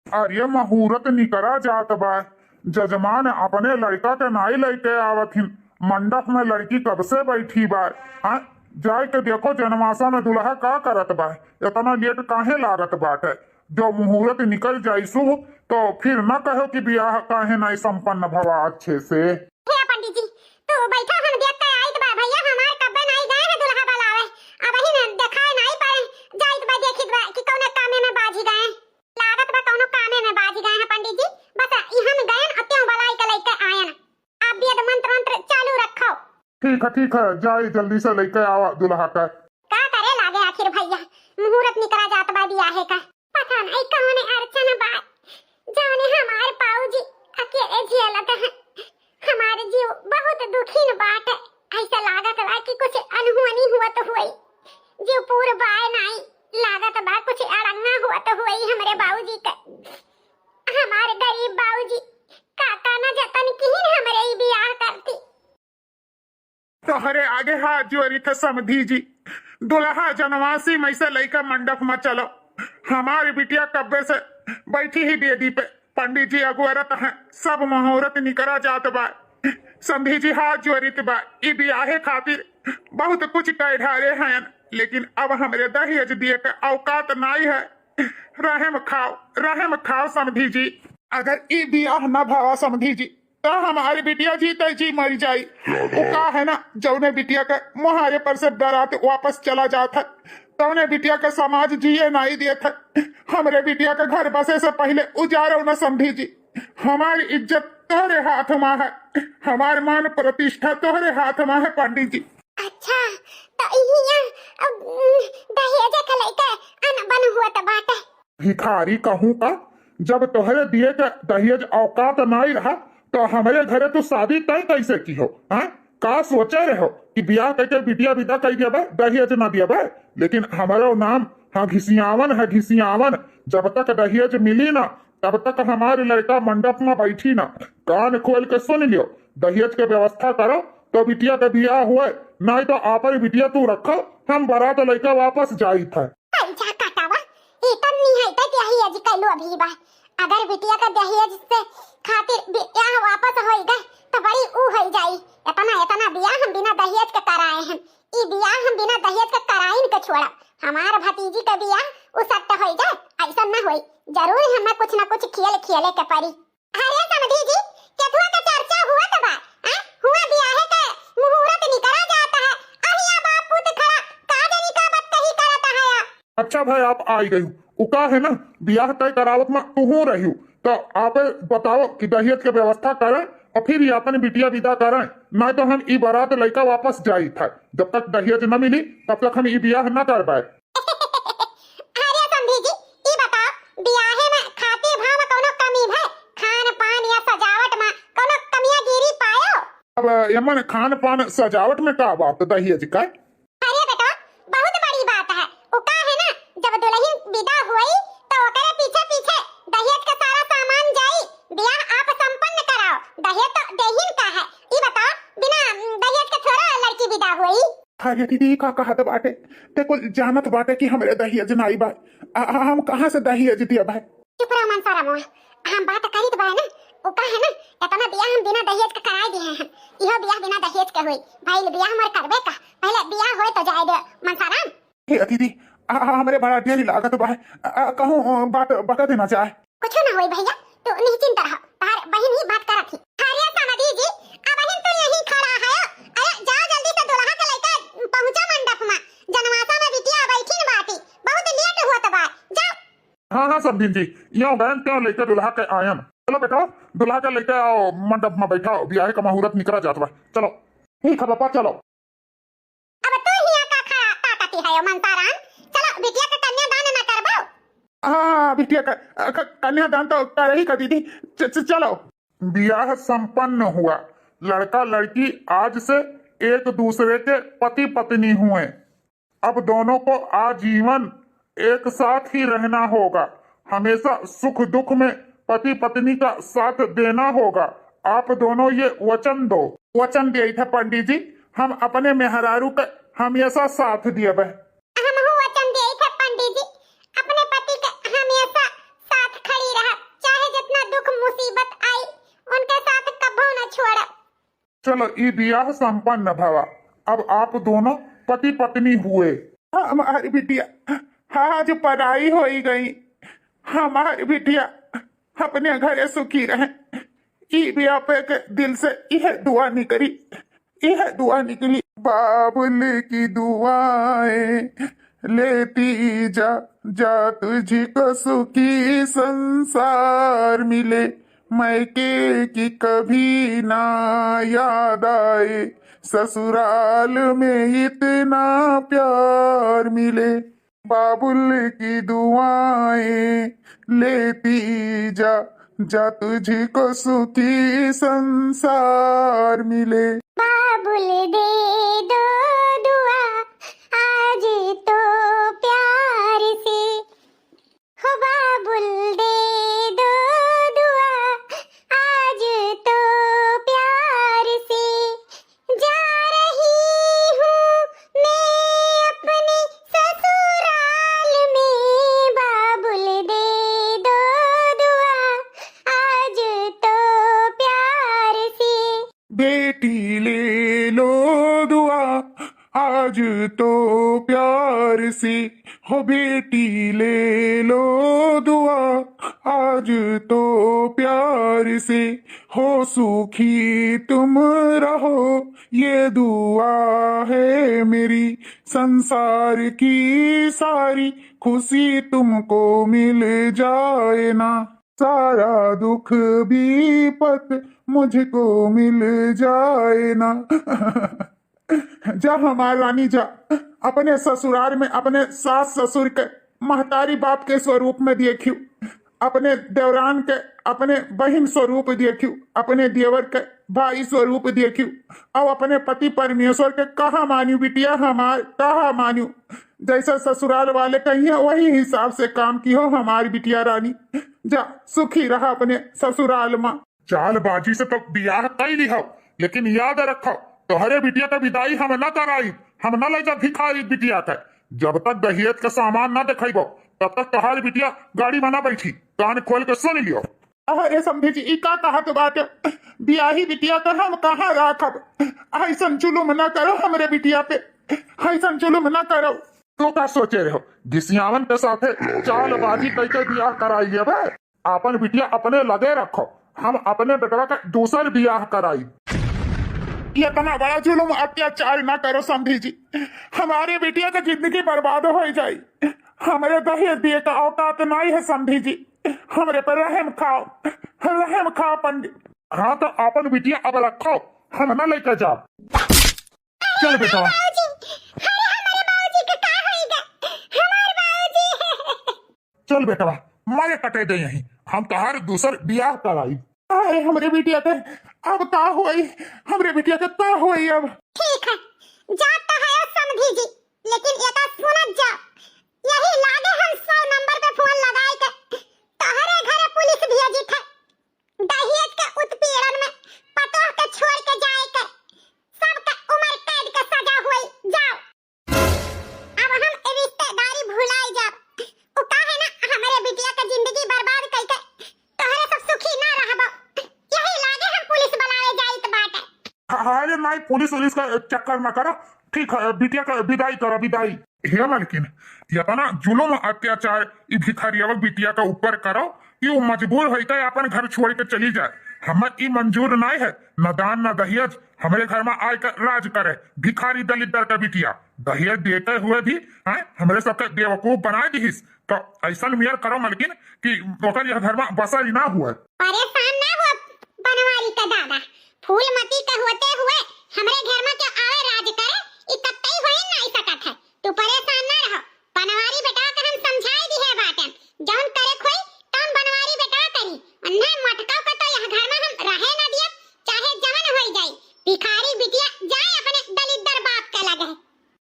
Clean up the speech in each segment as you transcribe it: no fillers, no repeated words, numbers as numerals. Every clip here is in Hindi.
अरे मुहूर्त निकरा जात बा। जजमान अपने लड़का के नाई लेके आवथिन। मंडप में लड़की कब से बैठी बा। हाँ, जाए के देखो जनमासा में दुल्हा का करत बा। इतना लेट काहे लागत बाटे। जो मुहूर्त निकल जाइसु तो फिर न कहो कि ब्याह काहे नहीं संपन्न भवा अच्छे से। हे पंडित जी, तू बैठा, हम देख के आइत बा भैया, हमार कब्बे नहीं गए हैं दुल्हा बुलावे। अब ही न देखाए नहीं पाए, जाइत बा देखित बा कि कौने कामे में बाजी गए। लागत बा कौनो कामे में बाजी गए हैं पंडित जी। बस इहन गए अत्यों बलाई के लेके आयन। आप वेद मंत्र चालू रखो। ठीक है, जाए जल्दी से लेके आवा दुल्हा का। का करे लागे आखिर भैया, मुहूर्त निकला जात बा ब्याह का। पता नहीं कौन अर्चना बा, जाने हमारे पाऊजी अकेले झेलत है। हमारे जीव बहुत दुखी न बाट। ऐसा लागत बा कि कुछ अनहोनी हुआ तो हुई। जीव पूर बाय नहीं लागत बा, कुछ अड़ंगा हुआ तो हुई हमरे बाबूजी का। हमारे गरीब बाबूजी काका न जतन किहिन हमरे ही ब्याह करती। तोहरे आगे हाथ जोड़ी थे समधी जी। दुल्हा जनवासी में से लेकर मंडप में चलो। हमारी बिटिया कब्बे से बैठी ही बेदी पे। पंडित जी अगुवरत हैं, सब मुहूर्त निकरा जात बा। समधी जी हाथ जोड़ित बा। ई ब्याहे खातिर बहुत कुछ कह ढारे हैं, लेकिन अब हमरे दहेज दिए के औकात नहीं है। रहम खाओ समधी जी। अगर ई ब्याह न भावा समधी जी तो हमारी बिटिया जीते जी मर जाई। वो का है ना, जौने बिटिया के मुहारे पर से बारात वापस चला जाता तौने बिटिया के समाज जिए नहीं देता। हमरे बिटिया के घर बसे से पहले उजारो न समझी जी। हमारी इज्जत तोहरे हाथ में है, हमारे मान प्रतिष्ठा तोहरे हाथ में है पंडित जी। अच्छा तो दहेज के लेके अनबन हुआ तो बात है। भिखारी कहूँ का, जब तोहरे दिए के दहेज औकात नहीं रहा तो हमारे घरे तो शादी तय कैसे की हो। हाँ, का सोचे रहो कि ब्याह करके बिटिया विदा कर दिया दहेज न दिया। लेकिन हमारा नाम हाँ घिसियावन है, घिसियावन। जब तक दहेज मिली ना तब तक हमारे लड़का मंडप में बैठी ना। कान खोल के सुन लियो, दहेज के व्यवस्था करो तो बिटिया का ब्याह हुए, नहीं तो आप बिटिया तू रखो, हम बारात लेकर वापस जाई था। अगर बिटिया का दहेज से खातिर ब्याह वापस होएगा तो बड़ी ऊ हो जाई। इतना ब्याह हम बिना दहेज के कराए हैं। ई ब्याह हम बिना दहेज के कराइन के छोड़ा। हमार भतीजी का ब्याह उ सट्ट हो जाए ऐसा न होई। जरूर हमें कुछ न कुछ खेले के पड़ी। अरे समधी जी, केथुआ का चर्चा हुआ तो बा। हुआ ब्याह के मुहूर्त निकला जाता है। अहिया बाप पुत खड़ा काजनी का बात कही करता है। अच्छा भाई, आप आई गई उका है ना, ब्याह तय करावत में तू रही तो आप बताओ कि दहेज के व्यवस्था करें और फिर ये अपन बिटिया विदा करें, नहीं तो हम ई बारात लड़का वापस जाई था। जब तक दहेज न मिली तब तक हम ई ब्याह न कर पाए। अरे समधी जी, ई बताओ ब्याहे में खातिर भाव में कोनो कमी है? खान पान या सजावट में कोनो कमियां गिरी पायो? अब यमन खान पान सजावट में का बात दहेज का? अरे बेटा, बहुत बड़ी बात है। वो का है ना, जब दुल्हन विदा हुई तो ओकरे पीछे पीछे दहेज का सारा सामान जाई। ब्याह आप संपन्न कराओ, दहेज तो देहिन का है। ई बताओ, बिना दहेज के थोड़ा लड़की विदा हुई। अरे दीदी का कहत बाटे, देखो जानत बाटे कि हमरे दहेज नहीं बा। हम कहाँ से दहेज दिया भाई? चुप रहो मनसारा मोह, हम बात करी तो बा ना। वो का है ना, इतना ब्याह हम बिना दहेज के कराई दिए हैं। इहो ब्याह बिना दहेज के हुई। भाई ब्याह हमर करबे का, पहले ब्याह होए तो जाए दे मनसारा। हे दीदी, हमारे बड़ा ढेरी लागत बा। कहूँ बात बता देना चाहे। कुछ ना होई भैया, तू निश्चिंत रह। तार बहन ही बात करत थी। अरे समधी जी, अब बहन तो यहीं खड़ा है। अरे जाओ जल्दी से दुल्हा के लेकर पहुंचा मंडप में। जनवासा में बिटिया बैठी न बाटी, बहुत लेट होत बा। जाओ। हाँ समझी जी, यो बहन क्यों लेकर दुल्हा के आयन। चलो बेटा, दुल्हा के लेकर आओ, मंडप में बैठाओ, ब्याह का मुहूर्त निकला जाता है। चलो ठीक है पापा, चलो। अब तू ही का खड़ा ताकती है मनसाराम। चलो बिटिया का कन्यादान न करबो। हाँ, बिटिया का कन्यादान तो कर ही कर दीदी। चलो। ब्याह संपन्न हुआ। लड़का लड़की आज से एक दूसरे के पति पत्नी हुए। अब दोनों को आजीवन एक साथ ही रहना होगा। हमेशा सुख दुख में पति पत्नी का साथ देना होगा। आप दोनों ये वचन दो। वचन दिए थे पंडित जी, हम अपने मेहरारू का हमेशा साथ दिए। हम वचन दिए थे पंडित जी, अपने पति का हमेशा साथ खड़ी रहा। चलो ये ब्याह संपन्न भवा। अब आप दोनों पति पत्नी हुए। हमारी बिटिया आज पढ़ाई हो ही गई। हमारी बिटिया अपने घर सुखी रहे। ई ब्याह पे के दिल से यह दुआ निकली, यह दुआ निकली। बाबुल की दुआएं लेती जा जा तुझको सुखी संसार मिले, मैके की कभी ना याद आए, ससुराल में इतना प्यार मिले। बाबुल की दुआएं लेती जा जा तुझको सुखी संसार मिले। बाबुल दे दो दुआ आज तो प्यार से, हो बाबुल दे दो दुआ आज तो प्यार से, जा रही हूँ मैं अपने ससुराल में, बाबुल दे दो दुआ आज तो प्यार से। बेटी ले लो दुआ आज तो प्यार से, हो बेटी ले लो दुआ आज तो प्यार से, हो सुखी तुम रहो ये दुआ है मेरी, संसार की सारी खुशी तुमको मिल जाए ना, सारा दुख भी पत मुझको मिल जाए ना। जा हमारी रानी जा, अपने ससुराल में अपने सास ससुर के महतारी बाप के स्वरूप में देखियो, अपने देवरान के अपने बहन स्वरूप देखियो, अपने देवर के भाई स्वरूप देखियो, और अपने पति परमेश्वर के कहा मान्यू बिटिया, हमार कहा मान्यू। जैसा ससुराल वाले कहिए वही हिसाब से काम की हो हमारी बिटिया रानी। जा सुखी रहा अपने ससुराल में। चालबाजी से तो ब्याह कई ली हो, लेकिन याद रखो तोहरे बिटिया का विदाई हम न कराई, हम न ले जा भिखारी बिटिया के। जब तक दहेज का सामान न दिखेबो तब तक तोहारी बिटिया गाड़ी में न बैठी। कान खोल के सुन लियो। अरे समझी जी ई का कहत बाटे, ब्याही बिटिया का हम कहाँ राखब। ऐसन जुलुम न करो हमरे बिटिया पे, ऐसन जुलुम न करो। तो का सोचे रहो जिसियावन के साथे चालबाजी करके ब्याह कराइए बे। अपन बिटिया अपने लगे रखो, हम अपने बेटवा का दूसर ब्याह कराई। ये इतना बड़ा जुलुम अत्याचार ना करो समझी जी, हमारे बिटिया का जिंदगी बर्बाद हो जाए। हमारे दहेज दिए का औकात नहीं है समझी जी, हमरे पर रहम खाओ पंडित। हाँ तो अपन बिटिया अब रखो, हम न लेकर जाओ। चल बेटा चल बेटा मारे कटे दे यहीं, हम तोहार दूसर ब्याह कराई। अरे हमरे बिटिया के अब का होई, हमरे बिटिया के का होई अब। ठीक है जाता है समझी जी, लेकिन एका सुनत जा, यही लागे हम 100 नंबर पे फोन लगाए के तोहरे घरे पुलिस भेजी थे, दहेज के उत्पीड़न में पतोह के छोड़ के जाए के सबका उम्र कैद के सजा हुई। जाओ अब हम रिश्तेदारी भुलाई जा। उ काहे ना हमारे बिटिया का जिंदगी बर्बाद कई के तोहरे सब सुखी ना रहबो, यही लागे हम पुलिस बुलाए जाइत बाटे। अरे नहीं पुलिस का चक्कर न करो, ठीक है बिटिया का विदाई करो विदाई। हे मालकिन इतना जुलुम अत्याचार ई भिखारिया बिटिया का ऊपर करो कि वो मजबूर होकर अपन घर छोड़ के चली जाए। हमें ई मंजूर नहीं है, न दान न दहेज हमारे घर में आकर राज करे। भिखारी दलित का बिटिया दहेज देते हुए भी हमारे सबके बेवकूफ बना दीस। तो ऐसा मियर करो मालकिन कि ओकर घर में बसा ही ना हुआ। परेशान ना हो बनवारी का दादा, फूलमती का होते हुए हमारे घर में क्या आवे राज करे, इकट्ठे ही होई नहीं सकत है। तू परेशान ना रहो, बनवारी बेटा का हम समझाई दी है बातें, जौन करे खोई तम बनवारी बेटा करी, अन्ना मटका का तो यह घर में हम रहे ना दिया, चाहे जवन होई जाई। भिखारी बिटिया जाए अपने दलित दर बाप के लगे।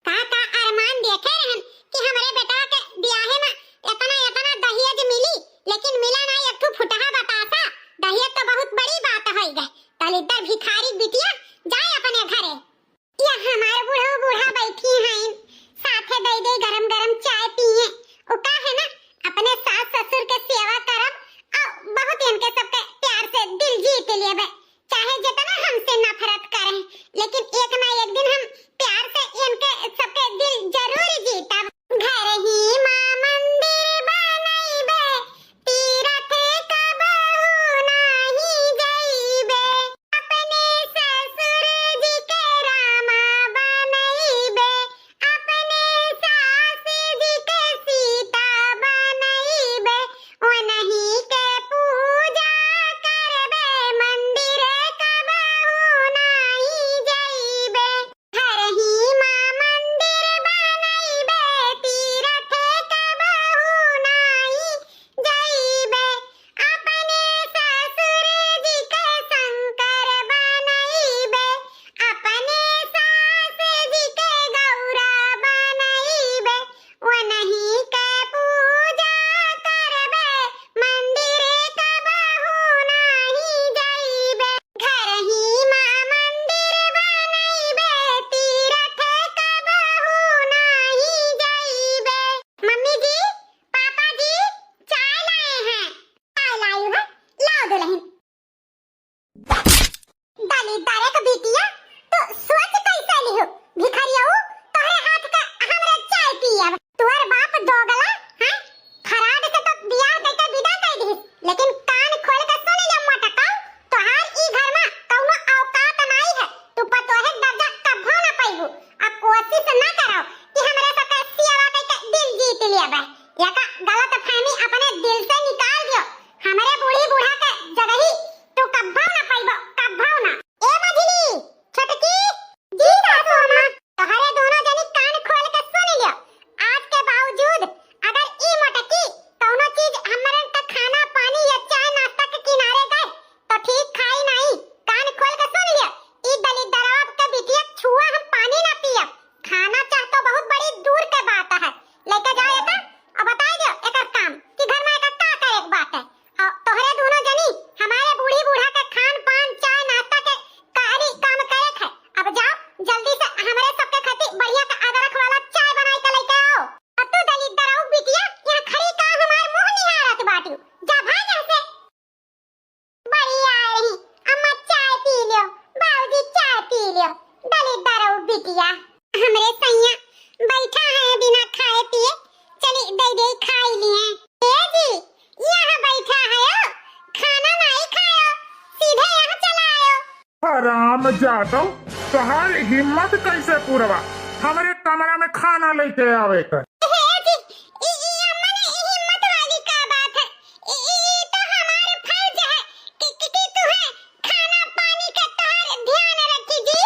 का अरमान देखे रहन कि हमारे बेटा के ब्याहे में इतना दहेज मिली, लेकिन मिला नहीं एक ठो फुटहा बतासा। दहेज तो बहुत बड़ी बात होई गए, दलित दर भिखारी बिटिया जाए अपने घरे। या हमारे बूढ़ा बैठी हैं साथे दे गरम गरम चाय पिए। ओ का है ना अपने सास ससुर बिटिया हमरे सैया बैठा है बिना खाए पिए, चली दे दे खाई लिए। ए जी यहाँ बैठा है ओ, खाना नहीं खायो, सीधे यहाँ चला आयो। हराम जादो, तोहार हिम्मत कैसे पूरवा हमारे कमरा में खाना लेके आवे कर। हे जी ई अम्मा ने हिम्मत वाली का बात है, ई तो हमारे फर्ज है कि तुम्हें खाना पानी का तार ध्यान रखी जी।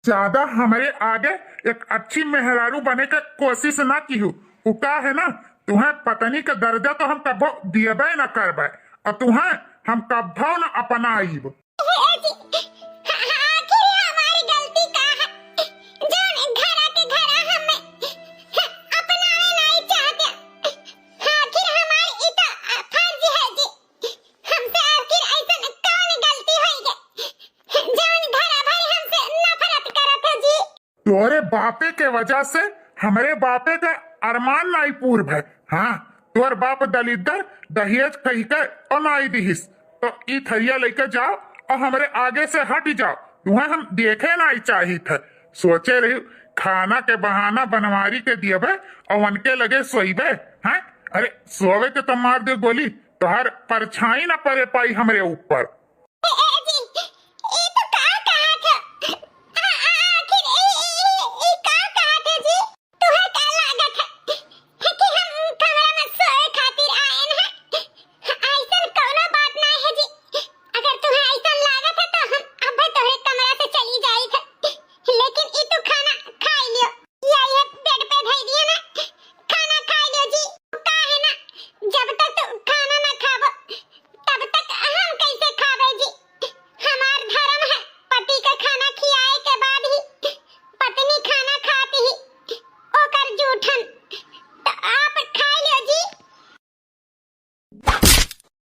ज्यादा हमारे आगे एक अच्छी मेहरारू बने के कोशिश ना की हूँ, उका है ना तुम्हें पत्नी का दर्जा तो हम कभो दिएबे न करबे, और तुम्हें हम कभो न अपनाईब। हे जी आखिर हमारी गलती का है, जोन घरा के घरा हमें अपनावे नहीं चाहते। आखिर हमारी इता फर्ज है जी, हमसे आखिर ऐसा कौन गलती हुई है जोन घरा भाई हमसे नफरत करत है जी। तोरे बापे के वजह से हमारे बापे का अरमान नहीं पूर्व है। हाँ तोर बाप दलिदर दहेज कही के अनाई दिहिस, तो ई थरिया लेके जाओ और हमारे आगे से हट जाओ, तुम्हें हम देखे नहीं चाहिए थे। सोचे रही खाना के बहाना बनवारी के दिएबे और उनके लगे सोईबे हैं। अरे सोवे के तो मार दे गोली, तो हर परछाई ना पड़े पाई हमारे ऊपर।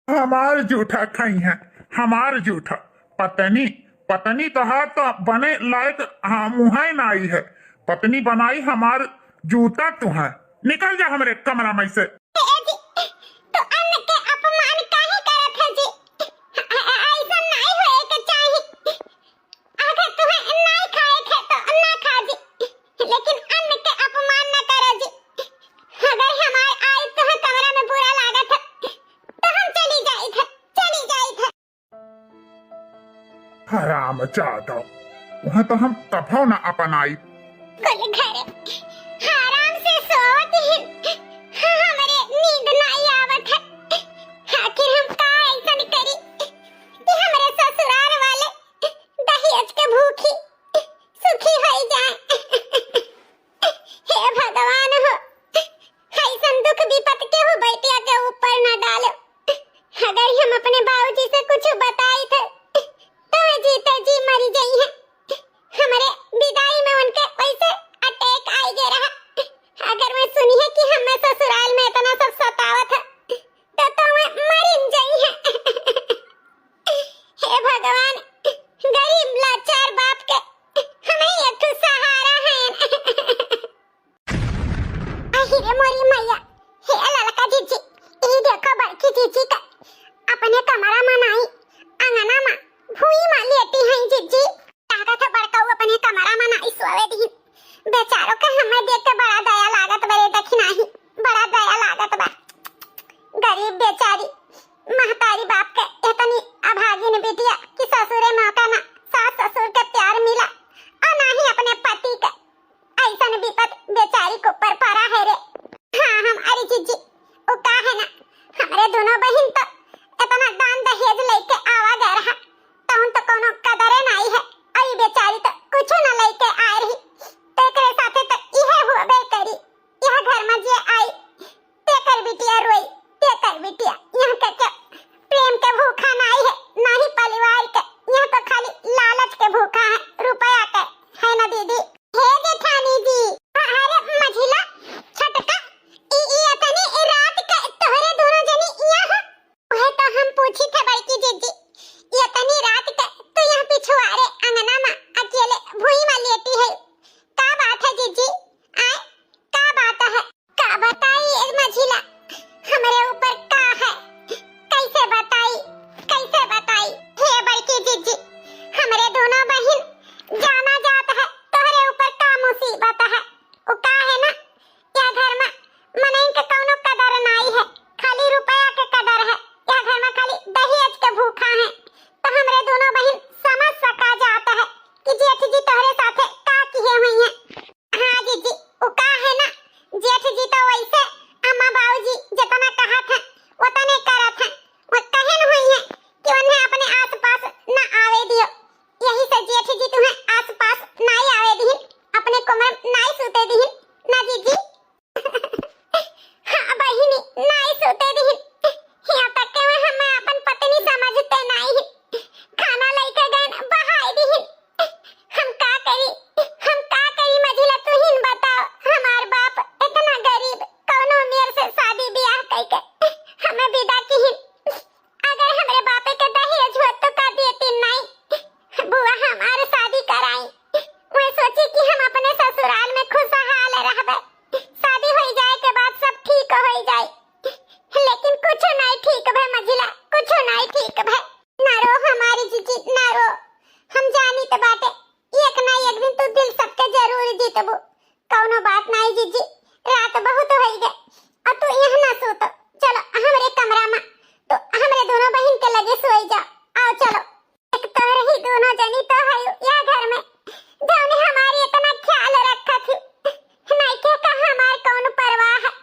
हमार जूठा खाई है, हमार जूठा पत्नी तोहार तो बने लायक मुहाई ना आई है, पत्नी बनाई हमार जूता तुहार। निकल जा हमारे कमरा में से। तो अन्न के अपमान काहे करत है जी, ऐसा नहीं होए के चाहिए। अगर तुम्हें नहीं खाए थे तो ना खा जी, लेकिन अन्न के अपमान न करो जी। अगर हमारे आए तुम्हें कमरा में बुरा लागत है तो हम चली जाई थे। हराम जादो, वहाँ तो हम कभो न अपनाई। कुल घर आराम से सोवत ही हमारे नींद नहीं आवत है। आखिर हम का ऐसा करी कि हमारे ससुराल वाले दहेज के भूखी सुखी हो जाए। हे भगवान हो, ऐसा दुख विपत के हो बेटिया के ऊपर न डालो। अगर हम अपने बाबूजी से कुछ बताई थे तो जीते जी मरी गई है। हमारे विदाई में उनके वैसे अटैक आई गया रहा। अगर मैं सुनी है कि हमें ससुराल में इतना सब सतावत है तो मैं मरी गई है। हे भगवान, गरीब लाचार बाप के हमें एक सहारा है। अहिरे मोरी मैया, हे ललका जीजी, ई देखो बड़की जीजी का अपने कमरा में नहीं अंगना में भूई में लेटी हैं जीजी। काका था बड़का अपने कमरा में नहीं सोवे दी। बेचारों का हमें देख के बड़ा दया लागत बरे दखिना ही, बड़ा दया लागत बा। गरीब बेचारी महतारी बाप के इतनी अभागिन बिटिया कि ससुरे मौका ना सास ससुर के प्यार मिला और ना ही अपने पति के ऐसा विपत बेचारी को ऊपर पड़ा है रे। हाँ हम अरे जीजी वो का है ना, हमारे दोनों बहन तो इतना दान कुछ नहीं ठीक भाई, ना रो हमारी जीजी ना रो। हम जानी तो बाटे एक ना एक दिन तू दिल सबके जरूर जीतबो, कौनो बात नहीं जीजी। रात बहुत हो गए और तू यहाँ ना सोत, चलो हमरे कमरा में तो हमरे दोनों बहन के लगे सोई जा। आओ चलो, एक तो रही दोनों जनी तो है या घर में जाने हमारी इतना ख्याल रखा थी, नहीं के का हमार कौन परवाह है।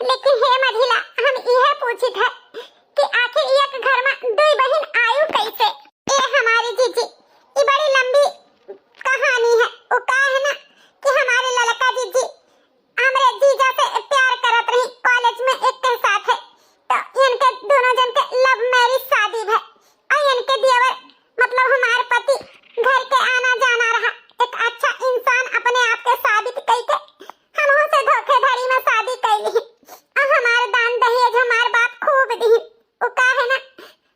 लेकिन हे मझिला हम यह पूछी था कि आखिर एक घर में दो बहन आयु कैसे। ए हमारी जीजी ये बड़ी लंबी कहानी है। वो का है ना कि हमारे ललका जीजी हमरे जीजा से प्यार करत रही, कॉलेज में एक के साथ है तो इनके दोनों जन के लव मैरिज शादी है और इनके दियावर मतलब हमारे पति घर के आना जाना रहा एक अच्छा इंसान अपने आप के साबित करके हम से धोखेधड़ी में शादी कैली और हमारे दान दहेज हमारे बाप खूब दी। वो का है ना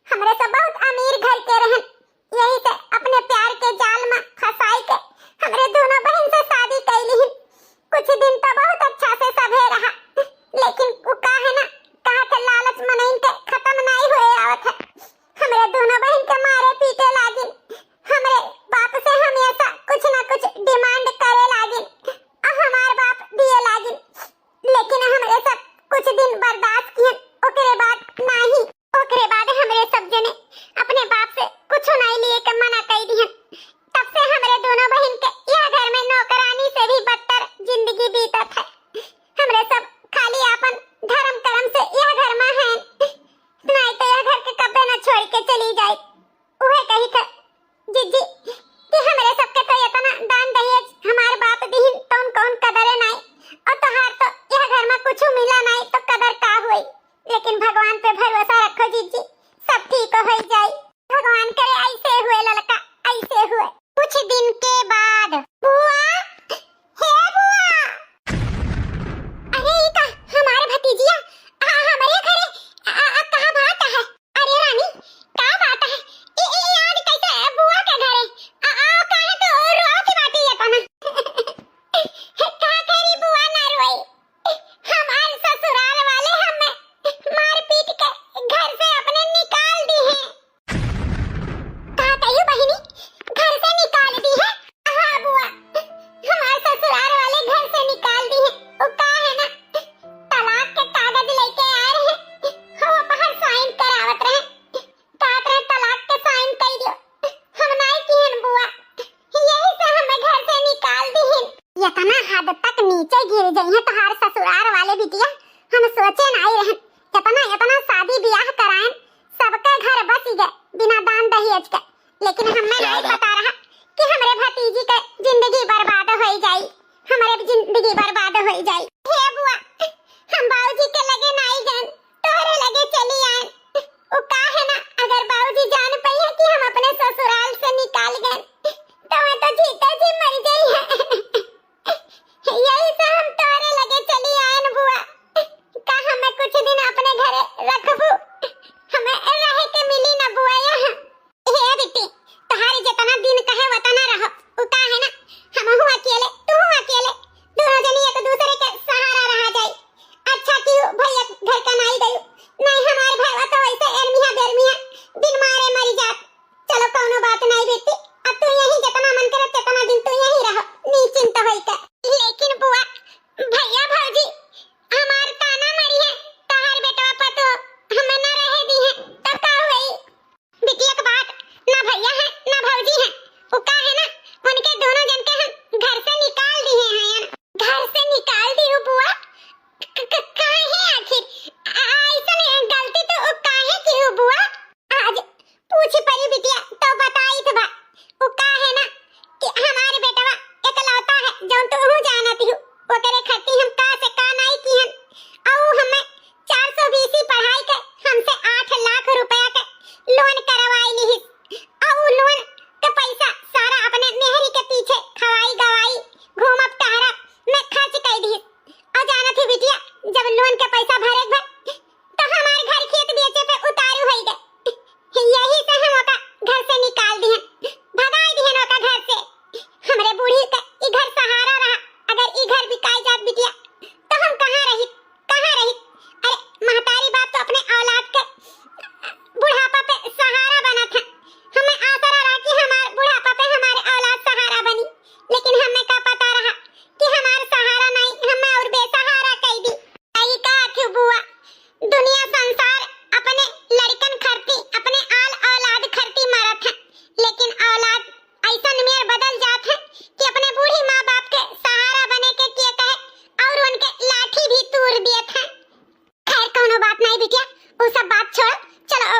हमरे से बहुत अमीर घर के रहन, यही से अपने प्यार के जाल में फंसाई के हमरे दोनों बहन से शादी कैली। कुछ दिन तो बहुत अच्छा से सभे रहा, लेकिन वो का है ना कहा के लालच मनइन के खत्म नहीं हुए आवत है। हमरे दोनों बहन के मारे पीटे लागिन, हमरे बाप से हमेशा कुछ ना कुछ डिमांड करे लागिन और हमार बाप दिए लागिन, लेकिन हमरे सब कुछ दिन बर्दाश्त किए। ओकरे बाद नहीं, ओकरे बाद हमरे सब जने अपने बाप से कुछ नहीं लिए के मना कर दिहन। तब से हमरे दोनों बहन के यह घर में नौकरानी से भी बदतर जिंदगी बीतत है। हमरे सब खाली अपन धर्म कर्म से यह घर में हैं, नहीं तो यह घर के कब्बे न छोड़ के चली जाए। उहे कही था जीजी कि हमरे सबके तो इतना दान दहेज हमारे बाप दीहिन तो कौन कदर नहीं, और तोहार तो यह घर में कुछ मिला नहीं तो कदर का हुई। लेकिन भगवान पे भरोसा रखो जीजी, सब ठीक हो जाए। भगवान करे ऐसे हुए ललका, ऐसे हुए। कुछ दिन के बाद बुआ, हे बुआ, अरे ये का हमारे भतीजिया हमारे घरे कहाँ बात है। अरे रानी क्या बात है, ये आज कैसे है बुआ के घरे आओ कहे तो रोती बाटी है तना का करी बुआ ना रोई। हमारे ससुराल वाले हमें मार पीट के घर से अपने निकाल दी है। कहा कहियो बहिनी घर से निकाल दी है। हाँ बुआ हमारे ससुराल वाले घर से निकाल दी है। वो का है ना तलाक के कागज लेके आए रहे, वो बाहर साइन करावत रहे, कहत रहे तलाक के साइन कर दियो, हम नहीं किहन बुआ, यही से हमें घर से निकाल दी है। इतना हद तक नीचे गिर गई है तुम्हारे ससुराल वाले बिटिया, हम सोचे नहीं रहन। इतना शादी ब्याह कराएं, सबका घर बस गए बिना दान दहेज के, लेकिन हमें नहीं पता रहा कि हमारे भतीजी का जिंदगी बर्बाद हो जाए, हमारे जिंदगी बर्बाद हो जाए। हे बुआ हम बाबूजी के लगे नहीं गए, तोहरे लगे चली आए। वो का है ना अगर बाबूजी जान पाए कि हम अपने ससुराल से निकाल गए तो मैं तो जीते जी मर गई है। यही से हम तोहरे लगे चली आए बुआ, का हमें कुछ दिन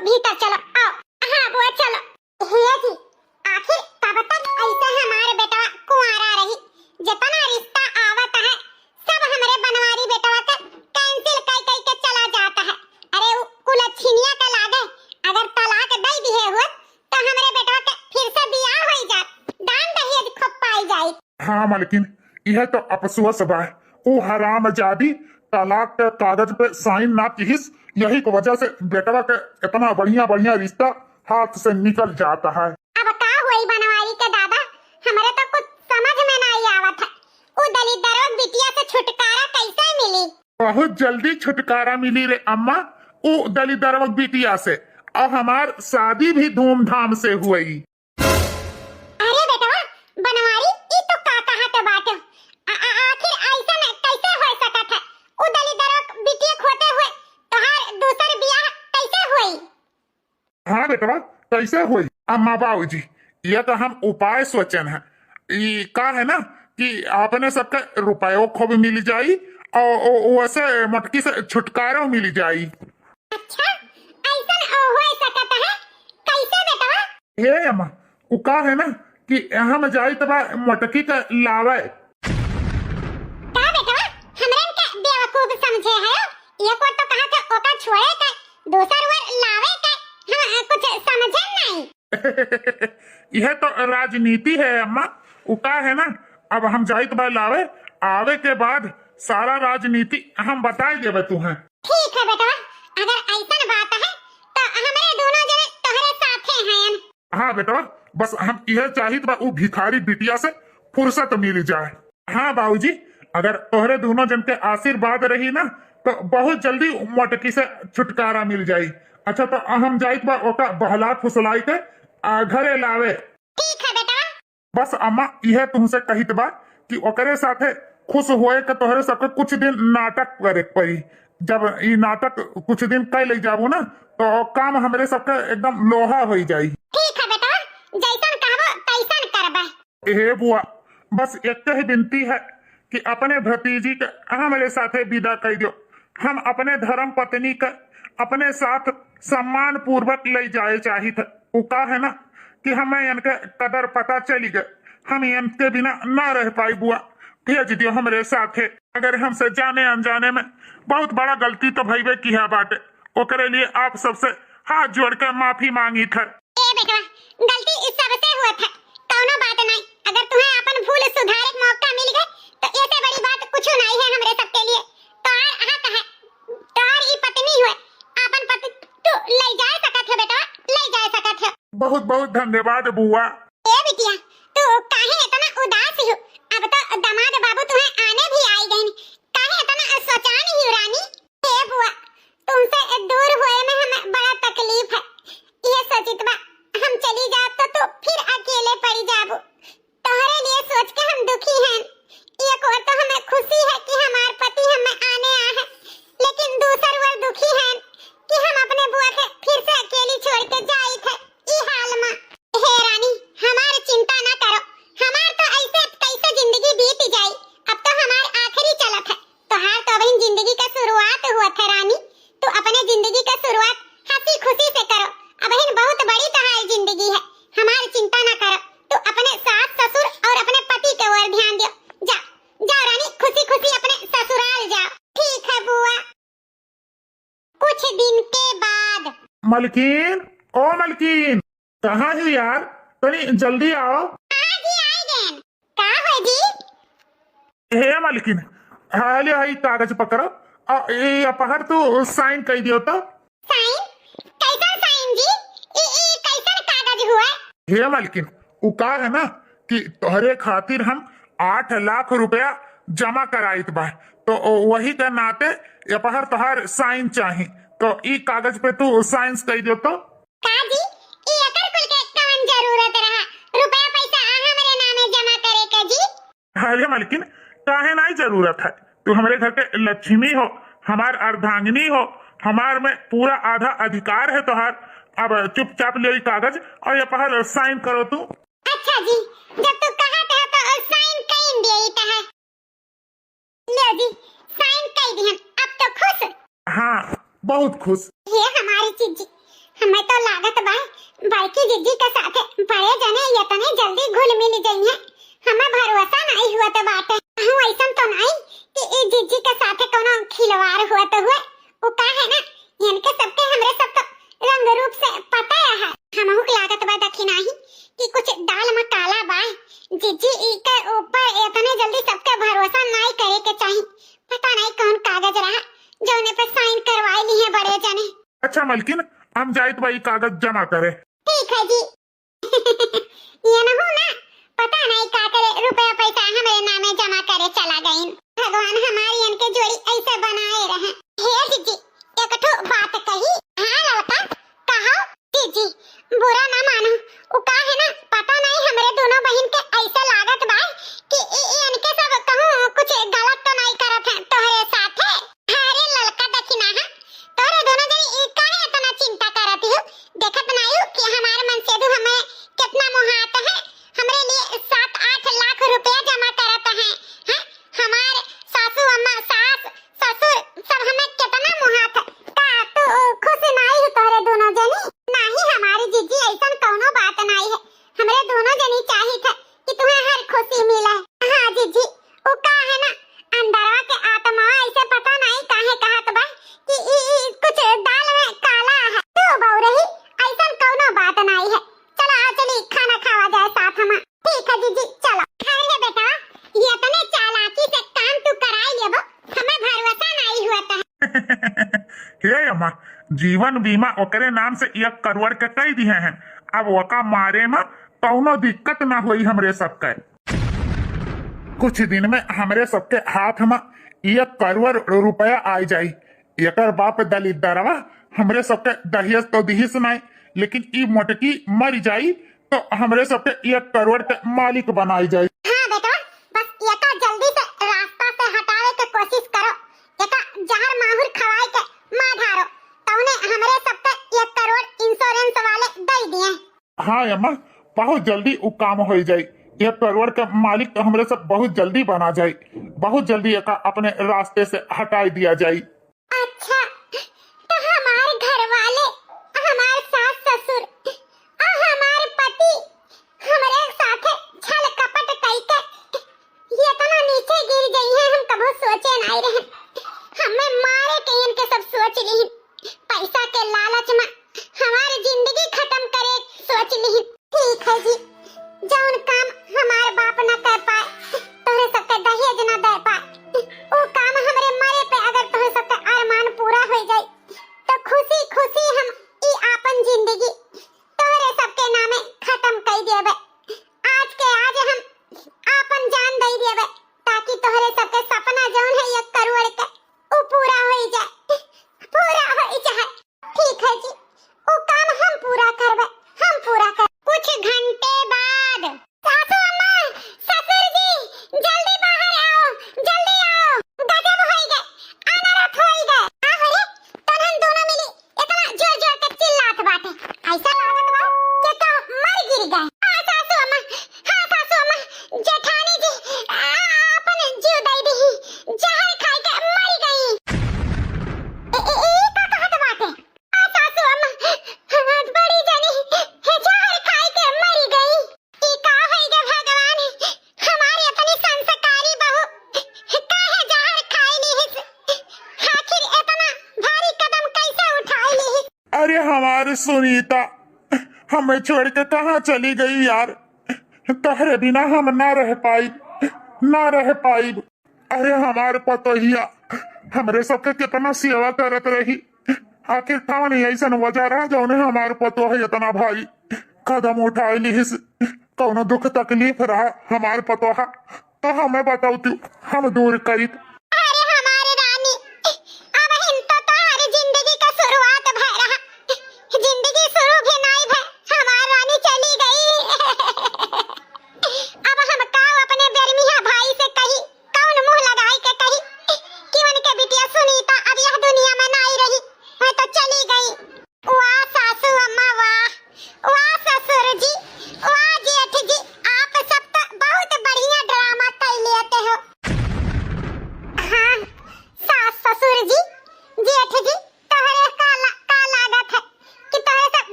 भीतर चलो आओ। हाँ बुआ चलो। हिया जी आखिर कब तक ऐसे हमारे बेटा कुंवारा रही? जितना रिश्ता आवत है सब हमारे बनवारी बेटवा का कैंसिल कई के चला जाता है। अरे वो कुलच्छिनिया का लागे अगर तलाक दई दिए हुए तो हमारे बेटवा के फिर से बियाह हो जात, दान दहेज खूब पाई जाए। हाँ मालकिन, यह तो अफसोस बा। वो हरामजादी तलाक के कागज पे साइन ना किहिस, यही की वजह से बेटवा के इतना बढ़िया बढ़िया रिश्ता हाथ से निकल जाता है। अब का हुई बनवारी के दादा, हमारे तो कुछ समझ में नहीं आवत है। वो दलित बिटिया से छुटकारा कैसे मिली? बहुत जल्दी छुटकारा मिली रे अम्मा, वो दलित बिटिया से, और हमार शादी भी धूमधाम से हुई। अरे बेटा बनवारी ई तो का कहत बात, आखिर ऐसा न कैसे हो सकत है? वो दलित बिटिया खोते हुए तोहार दूसर बियाह कैसे हुई? हाँ बेटवा कैसे हुई अम्मा बाबूजी, यह तो हम उपाय सोचन है। ये का है ना कि आपने सबके रुपयों को भी मिल जाई और वैसे मटकी से छुटकारा मिल जाई। अच्छा ऐसा हो सकत है कैसे बेटा? हे अम्मा वो का है ना कि हम जाई तबा मटकी का लावे। का बेटा हमरन के बेवकूफ समझे है? ये को तो कहा था ओका छोड़े के दूसर वर लावे के, हम कुछ समझे नहीं। यह तो राजनीति है अम्मा, वो का है ना अब हम जाई तबा लावे, आवे के बाद सारा राजनीति हम बताए देवे तुम्हें। ठीक है बेटा, अगर ऐसा बात है तो हमारे दोनों जने तोहरे साथे हैं। हाँ बेटा बस हम यह चाहिए बा वो भिखारी बिटिया से फुर्सत मिल जाए। हाँ बाबूजी अगर तोहरे दोनों जन के आशीर्वाद रही ना तो बहुत जल्दी मटकी से छुटकारा मिल जाई। अच्छा तो हम जाइत बा ओका बहला फुसलाई के घरे लावे। ठीक है बेटा। बस अम्मा यह तुमसे कहित बा कि ओकरे साथे खुश होए के तोहरे सबके कुछ दिन नाटक करे पड़ी। जब ये नाटक कुछ दिन कर ले जाबो ना तो काम हमरे सबके एकदम लोहा हो जाई। ठीक है बेटा, जैसन कहबो तैसन करबे। हे बुआ बस एक ही विनती है कि अपने भतीजी के हमारे साथे विदा कर दो। हम अपने धर्म पत्नी का अपने साथ सम्मान पूर्वक ले जाए चाहिए। वो का है ना कि हमें इनके कदर पता चली गए, हम इनके बिना ना रह पाई। बुआ भेज दियो हमारे साथे। अगर हमसे जाने अनजाने में बहुत बड़ा गलती तो भईबे की है बाटे, ओकरे लिए आप सबसे हाथ जोड़ कर माफी मांगी था। ए बेटा गलती इस सबसे हुआ था, कौनो बात नहीं। अगर तुम्हें अपन भूल सुधारे का मौका मिल गए तो ऐसे बड़ी बात कुछ नहीं है हमरे सबके लिए। तो हां कहे तोहार ई पत्नी हुए अपन पति तो ले जा सकत है बेटा, ले जा सकत है। बहुत बहुत धन्यवाद बुआ। ए बिटिया तू काहे इतना उदास हो? अब तो दामाद बाबू तुम्हें आने भी आई गए, काहे इतना सोचा नहीं हो रानी? ए बुआ तुमसे दूर हुए में हमें बड़ा तकलीफ है। ये सोचित बा हम चली जात तो फिर अकेले पड़ जाबो। तोहरे लिए सोच के हम दुखी हैं। एक और तो हमें खुशी है कि हमार पति हमें आने आ है, लेकिन दूसर वर दुखी हैं कि हम अपने बुआ के फिर से अकेली छोड़ के जाई थे ई हाल में। हे रानी हमारी चिंता ना करो, हमार तो ऐसे कैसे जिंदगी बीत जाई। अब तो हमार आखिरी चलत है, तोहार तो अभी जिंदगी का शुरुआत हुआ था रानी। तू अपने जिंदगी का शुरुआत हंसी खुशी से करो, अब बहुत बड़ी तुम्हारी जिंदगी है। हमारी चिंता ना करो, तू अपने सास ससुर और अपने पति के ओर ध्यान दो। जा जा रानी खुशी खुशी अपने ससुराल जाओ। ठीक है बुआ। कुछ दिन के बाद मलकीन ओ मलकीन कहाँ है यार, तनी जल्दी आओ। जी आई गए। का हो जी? हे मलकीन हाले हाई कागज पकड़ो और ये अपहर तू साइन कर दियो तो। साइन? कैसा साइन जी? ई कैसा कागज हुआ? हे मलकिन वो का है ना कि तोहरे खातिर हम 8 लाख रुपया जमा कराइत बा, तो वही के नाते अपहर तोहर साइन चाहिए, तो ई कागज पे तू साइन कर दियो तो। का जी ई एकर कुल के कौन जरूरत रहा रुपया पैसा हमरे नामे जमा करे के जी? अरे मलकिन काहे नहीं जरूरत है, तू हमारे घर के लक्ष्मी हो, हमार अर्धांगिनी हो, हमार में पूरा आधा अधिकार है तोहार। अब चुपचाप ले कागज और ये पहले साइन करो तू। अच्छा जी जब तू कहा था तो साइन कर दिए है। ले जी साइन कर दिए, अब तो खुश? हाँ बहुत खुश। ये हमारी चीज जी, हमें जिज्जी के साथ बड़े जने इतने जल्दी घुल मिल जाइए हमें भरोसा नहीं हुआ तो बात है हूं ऐसा तो नहीं कि ए जिज्जी के साथ कोनो खिलवाड़ हुआ तो हुआ वो का है ना इनके सबके हमरे सब तो रंग रूप से पता है हमहु के लागत बा देखी नहीं कि कुछ दाल में काला बा जिज्जी ई के ऊपर इतने जल्दी सबके भरोसा नहीं करे के चाहिए पता नहीं कौन कागज रहा जो उन्हें पे साइन करवाई ली है बड़े जने। अच्छा मलकिन हम जाइत भाई कागज जमा करे। ठीक है जी ये ना हो ना पता नहीं का करे रुपया पैसा हमारे नामे जमा करे चला गई भगवान हमारी इनके जोड़ी ऐसे बनाए रहे। हे जीजी एक ठो बात कही हां लड़का कहो जीजी बुरा ना मानो उ का है ना पता नहीं हमारे दोनों बहन के ऐसा लागत बा कि इनके सब कहूं कुछ गलत तो नहीं करत है तोहरे साथ है। अरे लड़का देखी ना तोरे दोनों जनी का है इतना चिंता करती हो देखत नहीं हो कि हमारे मन से दो हमें कितना मुहात है हमरे लिए 7-8 लाख रुपया जमा करता है हैं हमारे सासू अम्मा सास ससुर सब हमें कितना मुहात का तो खुश नहीं हो तोरे दोनों जनी नहीं हमारी जीजी ऐसा कोनो बात नहीं है हमरे दोनों जनी चाहिए था कि तुम्हें हर खुशी मिले। हां जीजी वो का है ना अंदरवा के आत्मा ऐसे पता नहीं काहे कहत बा कि कुछ दाल में काला है तो बहु रही ऐसा कोनो बात नहीं है। चलो आ चली खाना खावा जाए साथ में। ठीक है जीजी चलो खैर है बेटा ये तने चालाकी से काम तू कराई लेबो हमें भरोसा नहीं हुआ था। हे अम्मा जीवन बीमा ओकरे नाम से 1 करोड़ के कई दिए हैं अब वका मारे में कौनो दिक्कत ना हुई हमरे सबके कुछ दिन में हमरे सबके हाथ में 1 करोड़ रुपया आ जाई एकर बाप दलिदरवा हमरे सबके दहियस तो दिहिस नहीं लेकिन ई मोटकी मर जाई तो हमरे सबके 1 करोड़ के मालिक बनाई जाई। हां बेटा बस एका जल्दी से रास्ता से हटावे के कोशिश करो एका जहर माहुर खवाए के मार धारो तौने हमरे सबके 1 करोड़ इंश्योरेंस वाले दे दिए। हाँ अम्मा बहुत जल्दी वो काम हो जाई 1 करोड़ का मालिक तो हमरे सब बहुत जल्दी बना जाई बहुत जल्दी एका अपने रास्ते से हटाई दिया जाई। अच्छा तो हमारे घर वाले हमारे सास ससुर और हमारे पति हमारे साथ छल कपट कई के ये तना नीचे गिर गई है हम कभी सोचे नहीं रहे हमें मारे के इनके सब सोच ली पैसा के लालच में हमारी जिंदगी खत्म करे सोच ली। ठीक है जी जौन काम हमारे बाप न कर पाए तोरे सबके दहेज न दे पाए वो काम हमरे मरे पे अगर तोरे सबके अरमान पूरा हो जाए तो खुशी खुशी हम ई आपन जिंदगी तोरे सबके नामे खत्म कर देबे आज के आज हम आपन जान दे देबे ताकि तोरे सबके सपना जौन है 1 करोड़ के वो पूरा हो जाए पूरा हो जाए। ठीक है जी वो काम हम पूरा करबे हम पूरा कर कुछ घंटे बाद सासू अम्मा ससुर जी जल्दी बाहर आओ गजब होई गए अनरथ होई गए आ होरे तनन दोनों मिली इतना जोर जोर के चिल्लात बाटे ऐसा लागत बा कि तो मर गिर गए। हां सासू अम्मा जेठानी जी अपन जीव दे दी जहर खाई के मर गई का कहत बाटे सासू अम्मा बड़ी जनी जहर खाई के मर गई ई का होई गे भगवान हमारी अपनी संस्कारी बहू काहे जहर खाई ली आखिर इतना भारी कदम कैसे उठाई ली। अरे हमारे सुनीता हमें छोड़ के कहाँ चली गई यार तोहरे बिना हम ना रह पाई। अरे हमारे पतोहिया हमरे सबके कितना सेवा करत रही आखिर कौन ऐसा वजह रहा जो हमारे पतो है इतना भाई कदम उठाई ली कौनो दुख तकलीफ रहा हमारे पतो है तो हमें बताओ तू हम दूर करी। अरे हमारे रानी अब हिन तो तुम्हारी जिंदगी का शुरुआत भय रहा जिंदगी शुरू भी नहीं भय हमारी रानी चली गई अब हम काओ अपने बेरमिया भाई से कही कौन मुंह लगाई के कही कि उनके बिटिया सुनीता अब यह दुनिया में नहीं रही मैं तो चली गई। वाह सासू अम्मा वाह ससुर जी वाह जेठ जी आप सब तो बहुत बढ़िया ड्रामा कर लेते हो।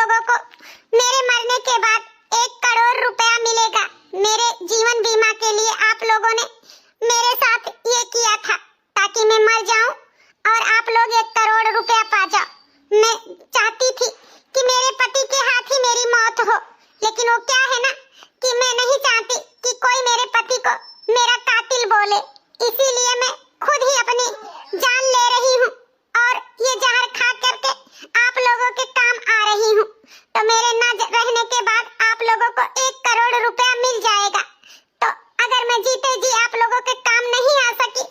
लोगों को मेरे मरने के बाद 1 करोड़ रुपया मिलेगा। मेरे जीवन बीमा के लिए आप लोगों ने मेरे साथ ये किया था ताकि मैं मर जाऊं और आप लोग 1 करोड़ रुपया पा जाओ। मैं चाहती थी कि मेरे पति के हाथ ही मेरी मौत हो, लेकिन वो क्या है ना कि मैं नहीं चाहती कि कोई मेरे पति को मेरा कातिल बोले, इसीलिए मैं खुद ही अपनी जान ले रही हूँ और ये जहर खा करके आप लोगों के काम आ रही हूँ। तो मेरे न रहने के बाद आप लोगों को 1 करोड़ रुपया मिल जाएगा। तो अगर मैं जीते जी आप लोगों के काम नहीं आ सकी,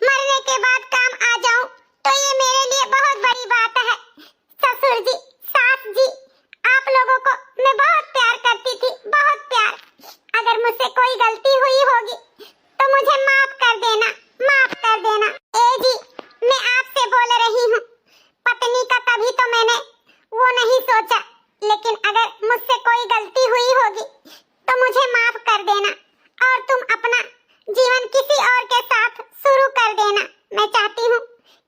मरने के बाद काम आ जाऊं, तो ये मेरे लिए बहुत बड़ी बात है। ससुर जी, सास जी, आप लोगों को मैं बहुत प्यार करती थी, बहुत प्यार। अगर मुझसे कोई गलती हुई होगी तो मुझे माफ कर देना, माफ कर देना। ए जी, मैं आपसे बोल रही हूँ, पत्नी का कभी तो मैंने वो नहीं सोचा, लेकिन अगर मुझसे कोई गलती हुई होगी तो मुझे माफ कर देना और तुम अपना जीवन किसी और के साथ शुरू कर देना। मैं चाहती हूँ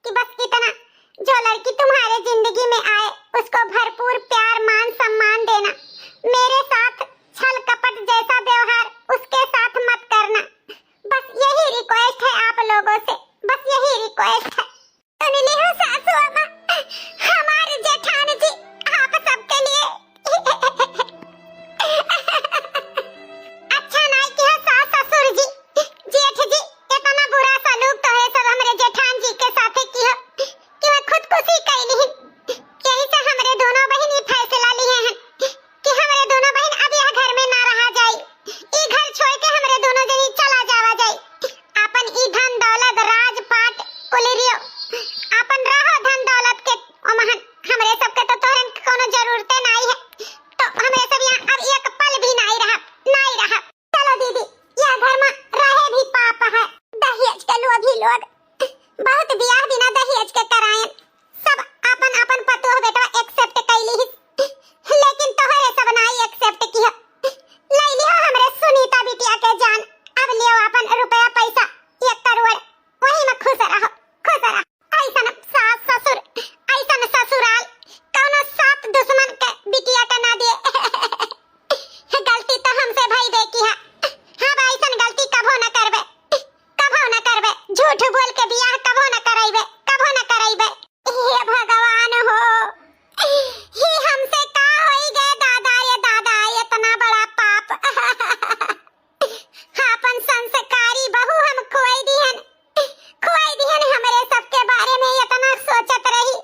कि बस इतना, जो लड़की तुम्हारे जिंदगी में आए उसको भरपूर प्यार मान सम्मान देना। मेरे साथ छल कपट जैसा व्यवहार उसके साथ मत करना। बस यही रिक्वेस्ट है आप लोगों से, बस यही रिक्वेस्ट है। सुन ली हो सासू अम्मा, हमारे जेठान जी आप सबके लिए अच्छा नहीं किया। सास ससुर जी, जेठ जी, इतना बुरा सलूक तो है सब हमारे जेठान जी के साथ किया कि मैं खुदकुशी कर ली। यही से हमारे दोनों बहन ये फैसला लिए हैं कि हमारे दोनों बहन अब यह घर में ना रहा जाए, ई घर छोड़ के हमारे दोनों जनी चला जावा जाए। अपन ई धन दौलत राजपाट कुलिरियो अपन रहो धन दौलत के ओमहन, हमरे सबके तो तोहरन कोनो जरूरत नहीं है। तो हमें सब यहाँ अब एक पल भी नहीं रहा। चलो दीदी, यह घर में रहे भी पाप है। दहेज के लोभी लोग बहुत बियाह बिना दहेज के करायन, सब अपन अपन पतो बेटा एक्सेप्ट कैली, लेकिन तोहरे सब नहीं एक्सेप्ट किया। ले लियो हमरे सुनीता बिटिया के जान, अब लियो अपन रुपया पैसा 1 करोड़, वही में खुश रहो, खुश रहो। ऐसा सास ससुर, ऐसा ससुराल कौनो सात दुश्मन के बिटिया का ना दिए। गलती तो हमसे भाई देखी है, हम ऐसा गलती कभो न करबे, कभो न करबे। झूठ बोल के बियाह कभो न कराइबे, कभो न कराइबे। हे भगवान हो, ही हमसे का होई गए दादा, ये दादा इतना बड़ा पाप। अपन संस्कारी बहू हम खुआई दिहन हमरे सबके बारे में इतना सोचत रही,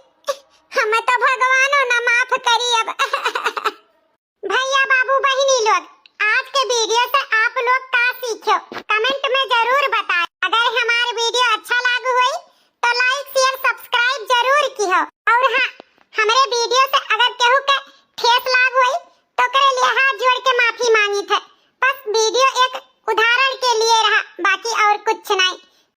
हमें तो भगवानो न माफ करी। अब भैया बाबू बहिनी लोग, आज के वीडियो से आप लोग का सीखो कमेंट में जरूर बताएं। अगर हमारे वीडियो अच्छा लागू हुई तो लाइक शेयर सब्सक्राइब जरूर की हो। और हाँ, हमारे